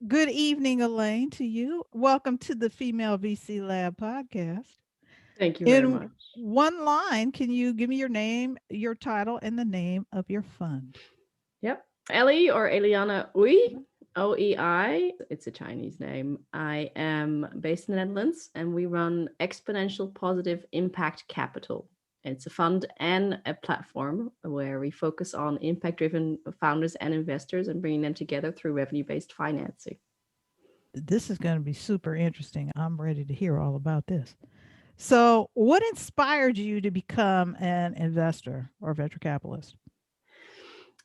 Good evening, Elaine, to you. Welcome to the Female VC Lab podcast. Thank you very In much. one line, can you give me your name, your title, and the name of your fund? Yep. Ellie or Elianne Oei, OEI. It's a Chinese name. I am based in the Netherlands and we run Exponential Positive Impact Capital. It's a fund and a platform where we focus on impact driven founders and investors and bringing them together through revenue based financing. This is going to be super interesting. I'm ready to hear all about this. So, what inspired you to become an investor or venture capitalist?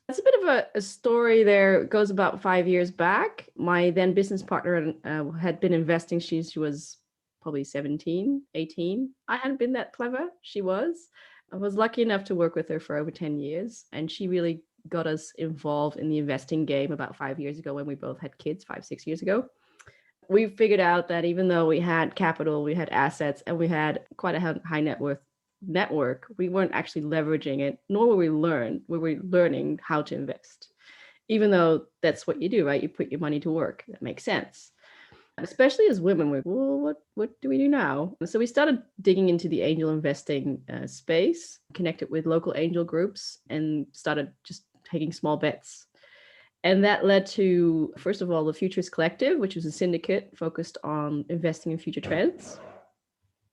It's a bit of a story there. It goes about 5 years back. My then business partner had been investing. She was probably 17, 18. I hadn't been that clever. She was. I was lucky enough to work with her for over 10 years. And she really got us involved in the investing game about 5 years ago when we both had kids, 5, 6 years ago. We figured out that even though we had capital, we had assets, and we had quite a high net worth network, we weren't actually leveraging it, nor were we learning how to invest. Even though that's what you do, right? You put your money to work. That makes sense. Especially as women, we're, well, what do we do now? So we started digging into the angel investing space, connected with local angel groups, and started just taking small bets. And that led to, first of all, the Futures Collective, which was a syndicate focused on investing in future trends,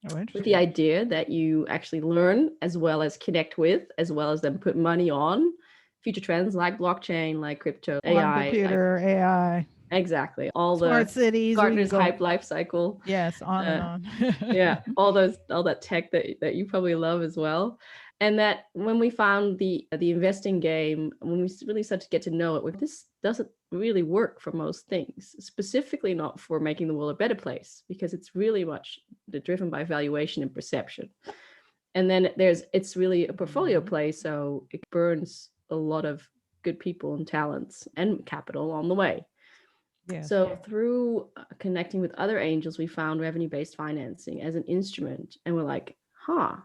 Oh, with the interesting. idea that you actually learn as well as connect with, as well as then put money on future trends like blockchain, like crypto, Quantum AI, like computer, AI, exactly all smart the cities. We can Gartner's go, hype life cycle. yes, on and Uh, on. yeah, all that tech that you probably love as well. And that when we found the investing game, when we really started to get to know it, this doesn't really work for most things, specifically not for making the world a better place, because it's really much driven by valuation and perception. And then it's really a portfolio Mhm. play, so it burns a lot of good people and talents and capital on the way. Yes. So through connecting with other angels, we found revenue-based financing as an instrument, and we're like, huh, Hmm.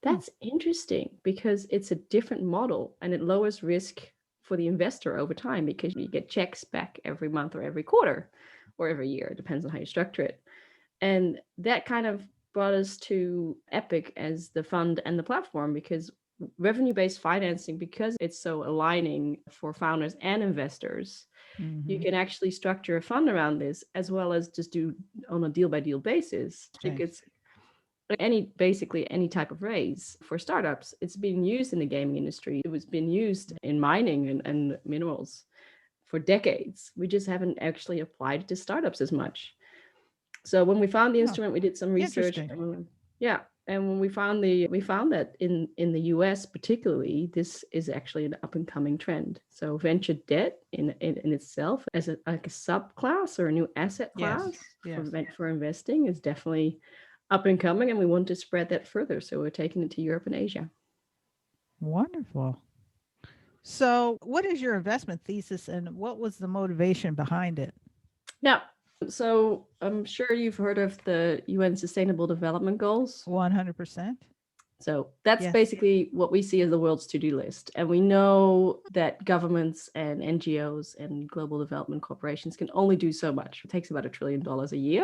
that's interesting because it's a different model and it lowers risk for the investor over time because you get checks back every month or every quarter or every year. It depends on how you structure it. And that kind of brought us to Epic as the fund and the platform, because revenue-based financing, because it's so aligning for founders and investors, you Mm-hmm. can actually structure a fund around this as well as just do on a deal by deal basis. Change. It's basically any type of raise for startups. It's been used in the gaming industry. It was been used in mining and minerals for decades. We just haven't actually applied it to startups as much. So when we found the Oh, instrument, we did some research. interesting. Yeah, and when we found that in the US particularly, this is actually an up and coming trend. So venture debt in itself as like a subclass or a new asset Yes. class Yes. for investing is definitely up and coming, and we want to spread that further. So we're taking it to Europe and Asia. Wonderful. So, what is your investment thesis and what was the motivation behind it? Now, so I'm sure you've heard of the UN Sustainable Development Goals. 100%. So that's Yes. basically what we see as the world's to-do list. And we know that governments and NGOs and global development corporations can only do so much. It takes about $1 trillion a year.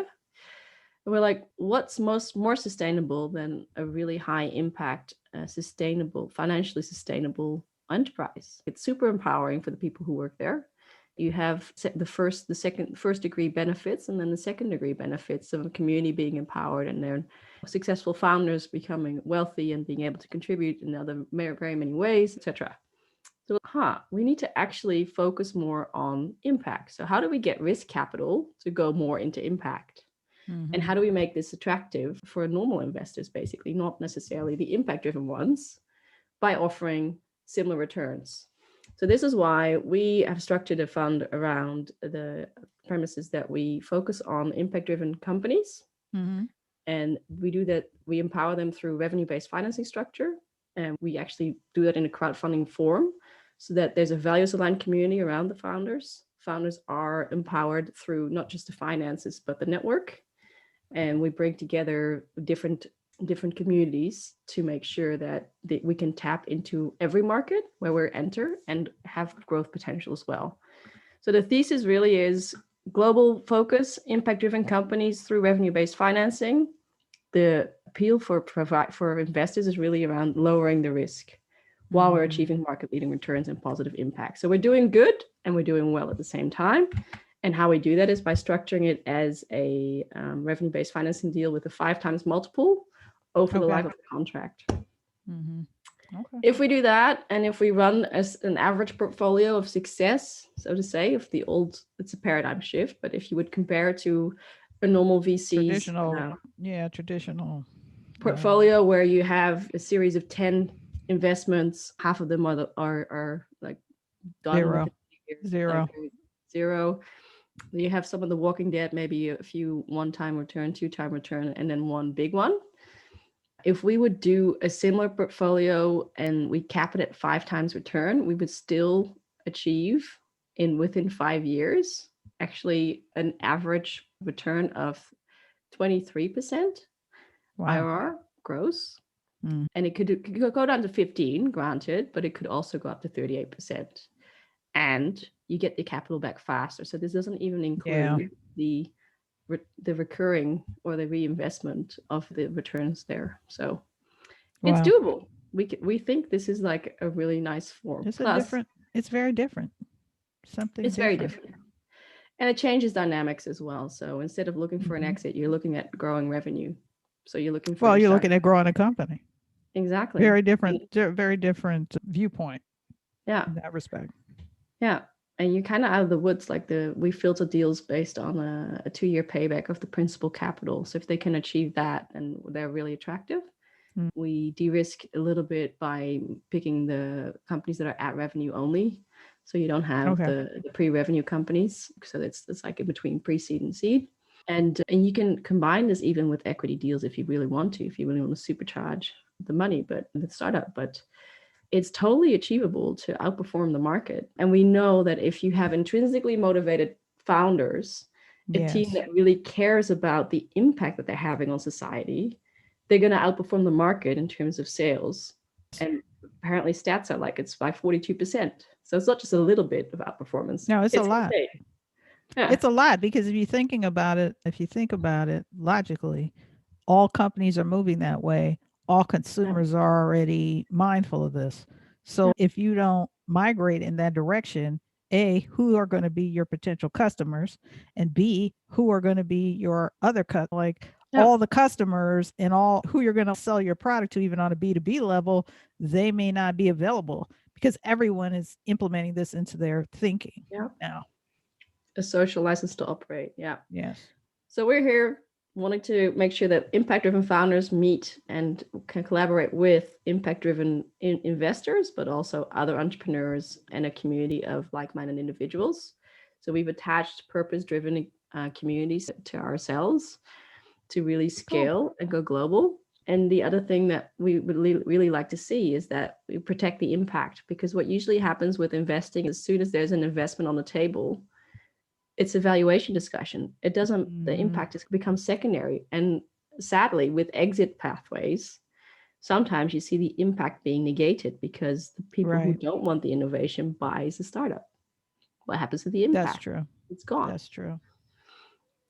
And we're like, what's more sustainable than a really high impact, sustainable, financially sustainable enterprise? It's super empowering for the people who work there. You have the first degree benefits, and then the second degree benefits of a community being empowered and their successful founders becoming wealthy and being able to contribute in other very many ways, etc. So, we need to actually focus more on impact. So, how do we get risk capital to go more into impact? And Mm-hmm. how do we make this attractive for normal investors, basically, not necessarily the impact driven ones, by offering similar returns? So, this is why we have structured a fund around the premises that we focus on impact driven companies. Mm-hmm. And we do that, we empower them through revenue based financing structure. And we actually do that in a crowdfunding form so that there's a values aligned community around the founders. Founders are empowered through not just the finances, but the network, and we bring together different communities to make sure that we can tap into every market where we enter and have growth potential as well. So the thesis really is global focus, impact-driven companies through revenue-based financing. The appeal for investors is really around lowering the risk while we're achieving market-leading returns and positive impact. So we're doing good and we're doing well at the same time. And how we do that is by structuring it as a revenue-based financing deal with a 5x multiple over the life of the contract. Okay. If we do that, and if we run as an average portfolio of success, so to say, if it's a paradigm shift, but if you would compare it to a normal VC's traditional portfolio where you have a series of 10 investments, half of them are like done Zero. with Zero. Zero. You have some of the Walking Dead, maybe a few one-time return, two-time return, and then one big one. If we would do a similar portfolio and we cap it at 5x return, we would still achieve within 5 years, actually an average return of 23% IRR gross. And it could go down to 15, granted, but it could also go up to 38%. And you get the capital back faster. So this doesn't even include the recurring or the reinvestment of the returns there. So it's doable. We think this is like a really nice form. It's it's very different. It's very different. And it changes dynamics as well. So instead of looking for an exit, you're looking at growing revenue. So you're looking for you're looking at growing a company. Exactly. Very different viewpoint. Yeah. In that respect. Yeah. And you're kind of out of the woods. Like we filter deals based on a 2-year payback of the principal capital. So if they can achieve that and they're really attractive, we de-risk a little bit by picking the companies that are at revenue only. So you don't have the pre-revenue companies. So it's like in between pre-seed and seed. And you can combine this even with equity deals if you really want to, if you really want to supercharge the money, but the startup. But it's totally achievable to outperform the market. And we know that if you have intrinsically motivated founders, a team that really cares about the impact that they're having on society, they're going to outperform the market in terms of sales. And apparently stats are like it's by 42%. So it's not just a little bit of outperformance. No, it's a lot. Yeah. It's a lot because if you think about it logically, all companies are moving that way. All consumers are already mindful of this. So if you don't migrate in that direction, A, who are going to be your potential customers, and B, who are going to be your other all the customers and all who you're going to sell your product to, even on a B2B level, they may not be available because everyone is implementing this into their thinking now. A social license to operate. Yeah. Yes. So we're here wanting to make sure that impact-driven founders meet and can collaborate with impact-driven investors, but also other entrepreneurs and a community of like-minded individuals. So we've attached purpose-driven communities to ourselves to really scale and go global. And the other thing that we would really like to see is that we protect the impact, because what usually happens with investing, as soon as there's an investment on the table, it's a valuation discussion. It doesn't, the impact has become secondary. And sadly, with exit pathways, sometimes you see the impact being negated because the people who don't want the innovation buys the startup. What happens to the impact? That's true. It's gone. That's true.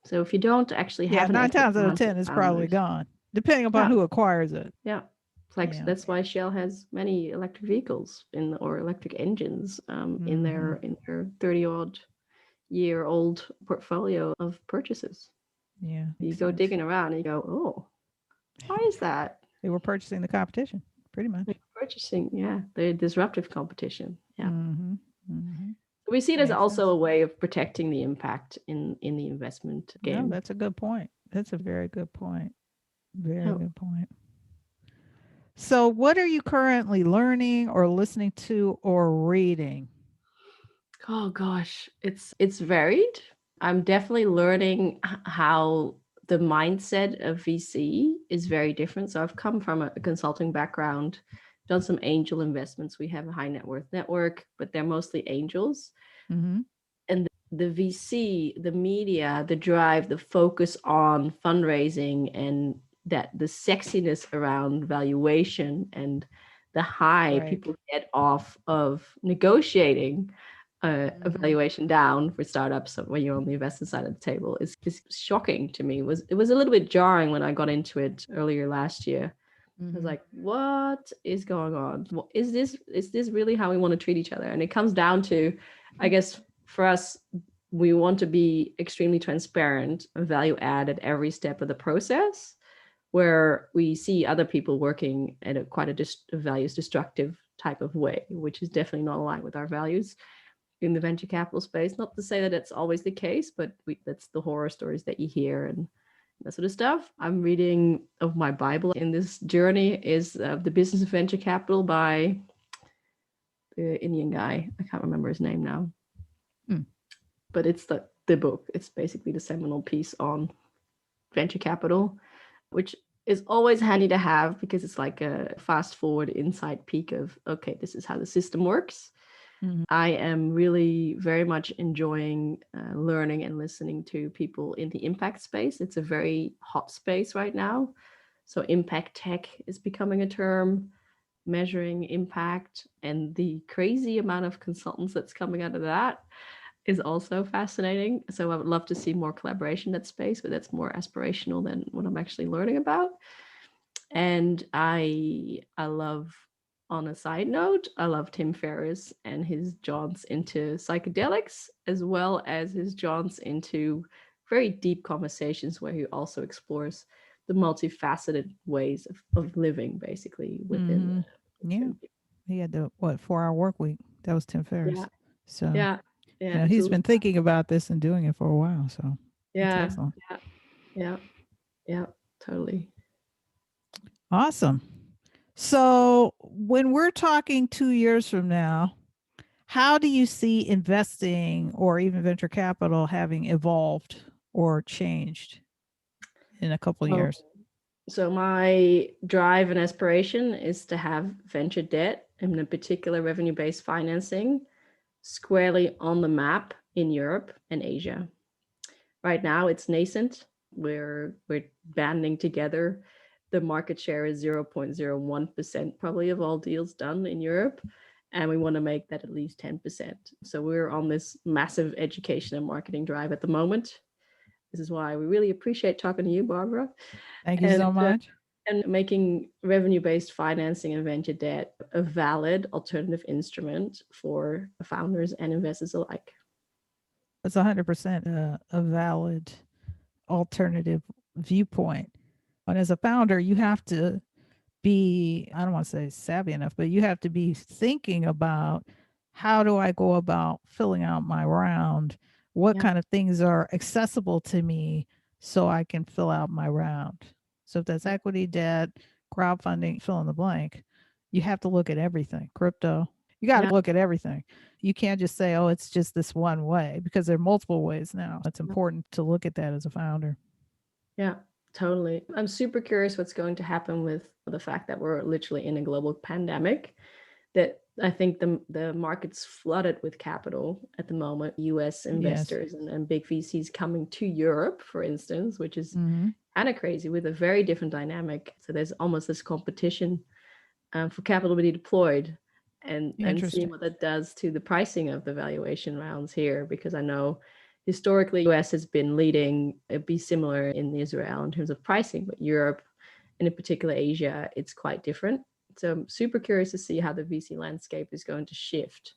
So if you don't actually have 9 times out of 10, it's probably gone, depending upon who acquires it. Yeah. Like that's why Shell has many electric vehicles or electric engines in their 30-odd year-old portfolio of purchases. Yeah. You go digging around and you go, oh, why is that? They were purchasing the competition, pretty much. The disruptive competition. Yeah. We see it as also a way of protecting the impact in the investment game. No, that's a good point. That's a very good point. Very good point. So what are you currently learning or listening to or reading? Oh gosh, it's varied. I'm definitely learning how the mindset of VC is very different. So I've come from a consulting background, done some angel investments. We have a high net worth network, but they're mostly angels. And the VC, the media, the drive, the focus on fundraising, and that the sexiness around valuation and the high people get off of negotiating a valuation down for startups when you're on the investor side of the table is shocking to me. It was a little bit jarring when I got into it earlier last year. I was like, what is going on? Is this really how we want to treat each other? And it comes down to, I guess, for us, we want to be extremely transparent and value add at every step of the process, where we see other people working at quite a values destructive type of way, which is definitely not aligned with our values in the venture capital space. Not to say that it's always the case, but that's the horror stories that you hear and that sort of stuff. I'm reading of my Bible in this journey is The Business of Venture Capital by the Indian guy. I can't remember his name now. But it's the book. It's basically the seminal piece on venture capital, which is always handy to have because it's like a fast forward inside peek of, okay, this is how the system works. I am really very much enjoying learning and listening to people in the impact space. It's a very hot space right now. So impact tech is becoming a term, measuring impact, and the crazy amount of consultants that's coming out of that is also fascinating. So I would love to see more collaboration in that space, but that's more aspirational than what I'm actually learning about. And I love, on a side note, I love Tim Ferriss and his jaunts into psychedelics, as well as his jaunts into very deep conversations where he also explores the multifaceted ways of living, basically, within. Yeah. He had the 4-hour work week. That was Tim Ferriss. Yeah. So, Yeah. he's been thinking about this and doing it for a while. So, it's excellent. Yeah, totally. Awesome. So, when we're talking 2 years from now, how do you see investing or even venture capital having evolved or changed in a couple of years? So my drive and aspiration is to have venture debt, and in particular revenue-based financing, squarely on the map in Europe and Asia. Right now it's nascent. We're banding together. The market share is 0.01% probably of all deals done in Europe. And we want to make that at least 10%. So we're on this massive education and marketing drive at the moment. This is why we really appreciate talking to you, Barbara. Thank you so much. And making revenue-based financing and venture debt a valid alternative instrument for founders and investors alike. It's 100% a valid alternative viewpoint. And as a founder, you have to be, I don't want to say savvy enough, but you have to be thinking about, how do I go about filling out my round? What kind of things are accessible to me so I can fill out my round? So if that's equity, debt, crowdfunding, fill in the blank, you have to look at everything. Crypto, you got to look at everything. You can't just say, oh, it's just this one way, because there are multiple ways now. It's important to look at that as a founder. Yeah, totally. I'm super curious what's going to happen with the fact that we're literally in a global pandemic, that I think the market's flooded with capital at the moment, US investors and big VCs coming to Europe, for instance, which is kind of crazy, with a very different dynamic. So there's almost this competition for capital to be deployed, and see what that does to the pricing of the valuation rounds here, because I know historically US has been leading. It'd be similar in Israel in terms of pricing, but Europe and in particular Asia, it's quite different. So I'm super curious to see how the VC landscape is going to shift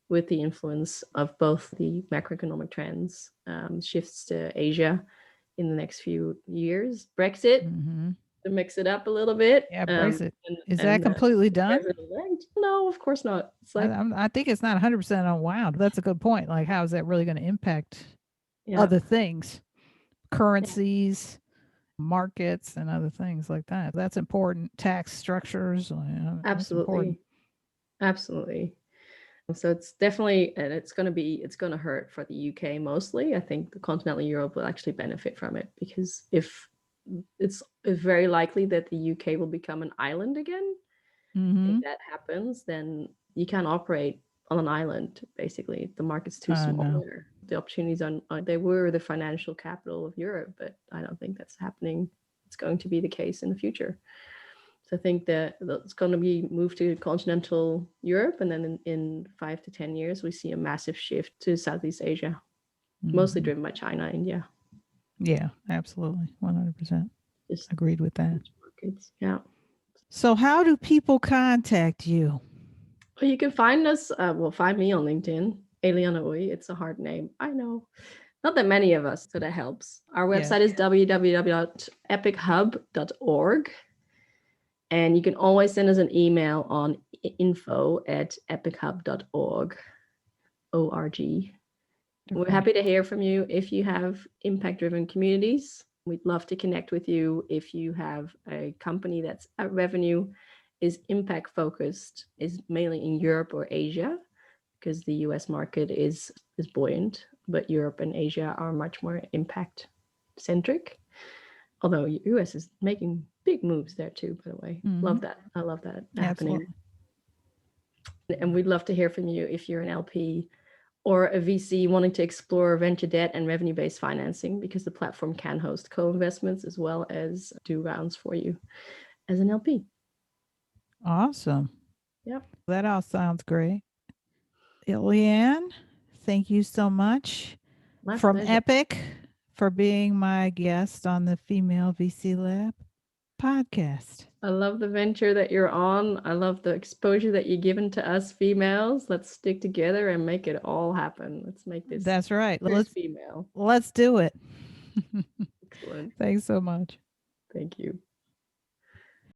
with the influence of both the macroeconomic trends, shifts to Asia in the next few years. Brexit, to mix it up a little bit. Yeah, Brexit. Is that completely done? No, of course not. It's like, I think it's not 100% unwound. That's a good point. Like, how is that really going to impact other things, currencies, markets, and other things like that? That's important. Tax structures. Absolutely. Absolutely. So it's definitely, and it's going to hurt for the UK mostly. I think the continental Europe will actually benefit from it, because if it's very likely that the UK will become an island again. If that happens, then you can't operate on an island. Basically, the market's too small there. The opportunities they were the financial capital of Europe, but I don't think that's happening. It's going to be the case in the future. So I think that it's going to be moved to continental Europe, and then in 5 to 10 years, we see a massive shift to Southeast Asia, mostly driven by China, India. Yeah, absolutely. 100%. Just Agreed with that. markets. Yeah. So how do people contact you? Well, you can find us, find me on LinkedIn, Elianne Oei. It's a hard name. I know. Not that many of us, so that helps. Our website is www.epichub.org. And you can always send us an email on info@epichub.org. O-R-G. We're happy to hear from you if you have impact-driven communities. We'd love to connect with you if you have a company that's at revenue, is impact-focused, is mainly in Europe or Asia, because the US market is buoyant, but Europe and Asia are much more impact-centric. Although US is making big moves there too, by the way. Love that. I love that happening. And we'd love to hear from you if you're an LP or a VC wanting to explore venture debt and revenue-based financing, because the platform can host co-investments as well as do rounds for you as an LP. Awesome. Yeah. That all sounds great. Elianne, thank you so much from pleasure. Epic for being my guest on the Female VC Lab podcast. I love the venture that you're on. I love the exposure that you're given to us females. Let's stick together and make it all happen. Let's make this. That's right. Female. Let's do it. Excellent. Thanks so much. Thank you.